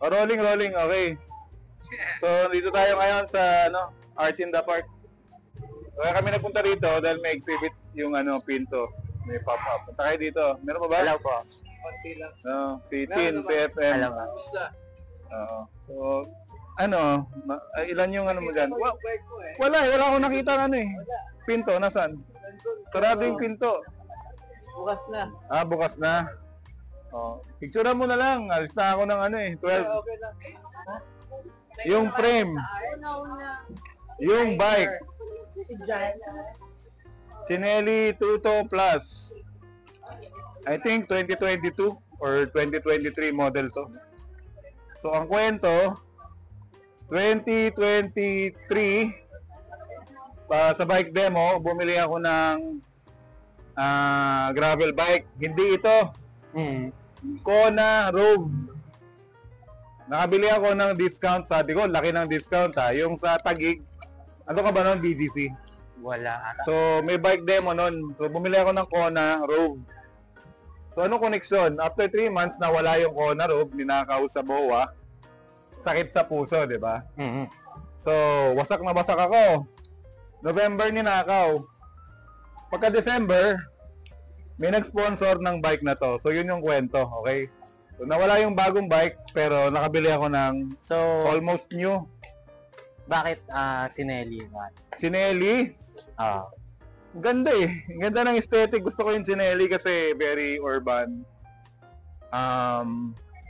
Oh, rolling, okay. So, dito tayo ngayon sa, Art in the Park. Kaya kami nagpunta rito dahil may exhibit yung, pinto. May pop-up. Punta kayo dito. Meron pa ba? Hello po. Konti lang. Si Tin, si FM. Hello po. Basta. Oo. So, ilan yung mo dyan? Bike ko eh. Wala akong nakita Pinto, nasan? Sarado yung pinto. Bukas na. Bukas na. Picturean mo na lang. Alis na ako ng 12. Okay lang. Yung frame. Yung bike. Si Jan. Sinelli Tuto Plus. I think 2022 or 2023 model to. So, ang kwento, 2023, sa bike demo, bumili ako ng gravel bike. Hindi ito. Kona Rogue. Nakabili ako ng discount. Sabi ko, laki ng discount Yung sa Taguig, ano ka ba nun, BGC? Wala. So, may bike demo nun. So, bumili ako ng Kona Rogue. So, anong connection? After 3 months, nawala yung Kona Rogue, ninakaw sa BOA. Sakit sa puso, di ba? So, wasak na wasak ako. November ninakaw. Pagka December, may nag-sponsor ng bike na to. So, yun yung kwento, okay? So, nawala yung bagong bike, pero nakabili ako ng almost new. Bakit Sinelli? Sinelli? Ganda Ganda ng aesthetic. Gusto ko yung Sinelli kasi very urban.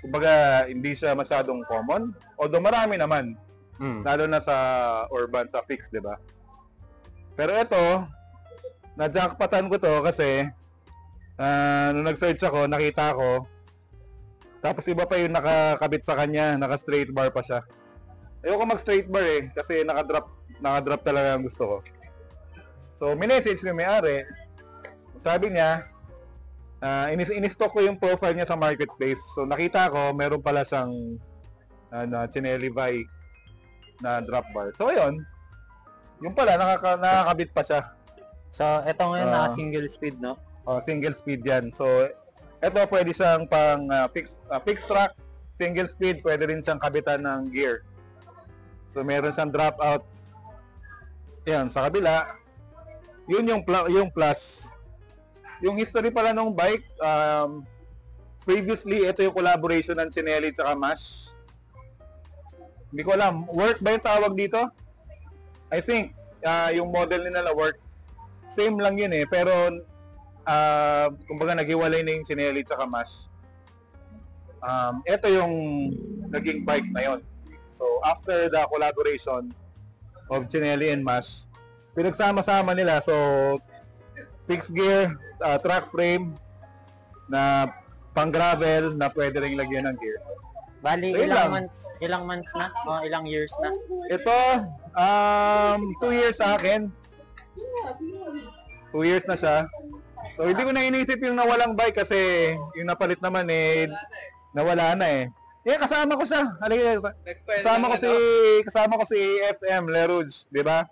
Kumbaga, hindi siya masyadong common. Although marami naman. Lalo na sa urban, sa fix, di ba? Pero ito, na-jackpotan ko to kasi nung nag-search ako, nakita ko. Tapos iba pa yung nakakabit sa kanya, naka-straight bar pa siya. Ayoko mag-straight bar kasi naka-drop talaga ang gusto ko. So, minessage ko yung may-ari. Sabi niya, in-stock ko yung profile niya sa marketplace. So, nakita ko, meron pala siyang Sinelli Vi na drop bar. So, ayun. Yung pala, nakakabit pa siya. So, ito ngayon single speed, no? Single speed yan. So, ito pwede siyang pang fixed track, single speed, pwede rin siyang kabitan ng gear. So, meron siyang drop out. Yan, sa kabila. Yun yung plus. Yung history pala ng bike, previously, ito yung collaboration ng Sinelli at Mash. Hindi ko alam. Work ba yung tawag dito? I think, yung model nila na work, same lang yun pero kumbaga naghiwalay na yung Sinelli at Mash. Ito yung naging bike na yun. So, after the collaboration of Sinelli and Mash, pinagsama-sama nila. So, fixed gear, track frame, na pang gravel na pwede ring lagyan ng gear. Bali, So, ilang months na? O ilang years na? Ito, 2 years sa akin. 2 years na siya. So, hindi ko na inisip yung nawalang bike kasi yung napalit naman nawala na kasama ko siya. Kasama ko si FM Lerouge, di ba?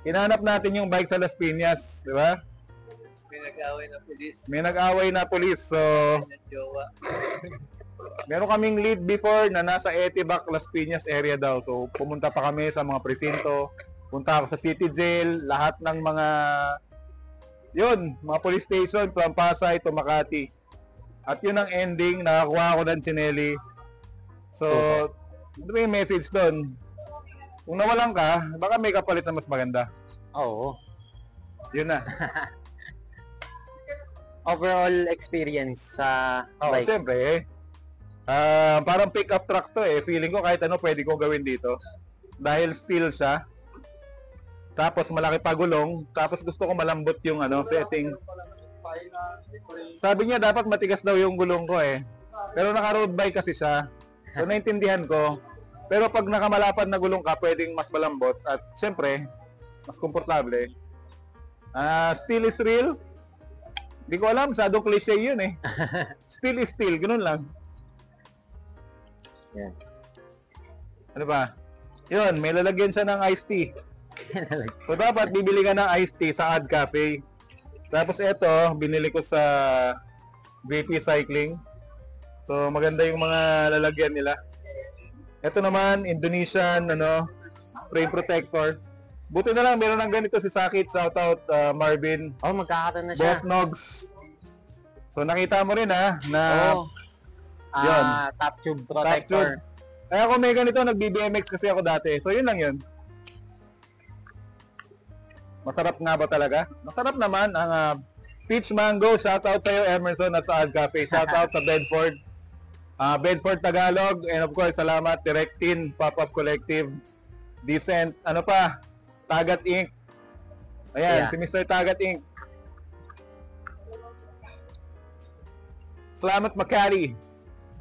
Hinanap natin yung bike sa Las Piñas, di ba? May nag-away na pulis. So, meron kaming lead before na nasa Etibac, Las Piñas area daw. So, pumunta pa kami sa mga presinto. Punta ako sa City Jail. Lahat ng mga police station from Pasay to Makati. At yun ang ending. Nakakuha ako ng Sinelli. So, may message doon. Kung nawalan ka, baka may kapalit na mas maganda. Oo. Yun na. Overall experience sa bike. Siyempre parang pick-up truck to Feeling ko kahit ano pwede ko gawin dito. Dahil steel siya. Tapos malaki pa gulong. Tapos gusto ko malambot yung setting. Sabi niya dapat matigas daw yung gulong ko Pero naka-road bike kasi siya. So naintindihan ko. Pero pag nakamalapad na gulong ka, pwedeng mas malambot. At syempre, mas komportable. Steel is real. Hindi ko alam, masyadong cliche yun Steel is steel, ganun lang. Yan. Ano ba? Yun, may lalagyan siya ng iced tea. So dapat bibili ka ng iced tea sa Ad Cafe. Tapos ito, binili ko sa VP Cycling. So maganda yung mga lalagyan nila. Ito naman, Indonesian, frame protector. Buti na lang, meron ng ganito si Sakit. Shoutout, Marvin. Oh, magkakaroon na siya. Boss Nogs. So, nakita mo rin na yun. Top tube protector. Kaya kung may ganito, nag-BBMX kasi ako dati. So, yun lang yun. Masarap nga ba talaga? Masarap naman ang Peach Mango. Shoutout sa'yo, Emerson, at sa Ad Cafe. Shoutout sa Bedford. Bedford Tagalog. And of course, salamat, Directin, Pop-Up Collective, Decent, Tagat Inc. Ayan, si Mr. Tagat Inc. Salamat, Makati.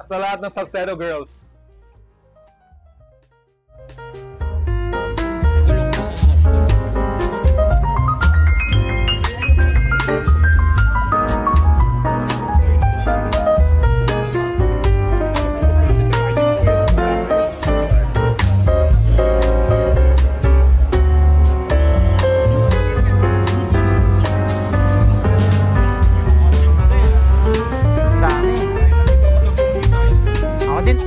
Sa lahat ng Salcedo Girls. Dami. Ako din.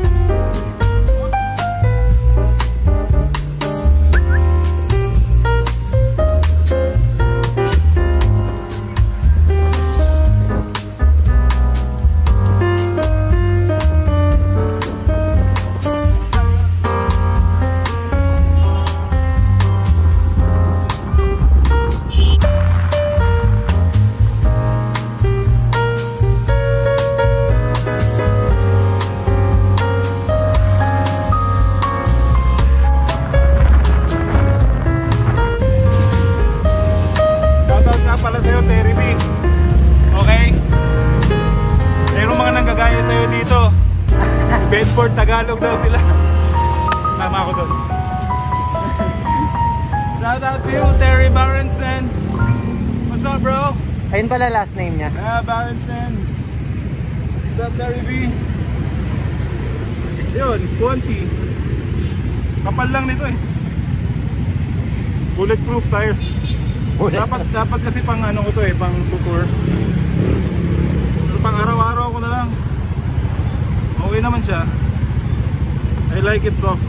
Shoutout nga pala sa'yo, Terry B. Okay? Mayroong mga nanggagaya sa'yo dito. Bedford, Tagalog daw sila. Sama ako doon. Shoutout to you, Terry Barenson. What's up, bro? Ayun pala last name niya. Barenson. What's up, Terry B? Yun, 20. Kapal lang nito eh. Bulletproof tires. Dapat kasi pang ko to pang tour. Pero pang araw-araw ko na lang. Okay naman siya. I like it soft.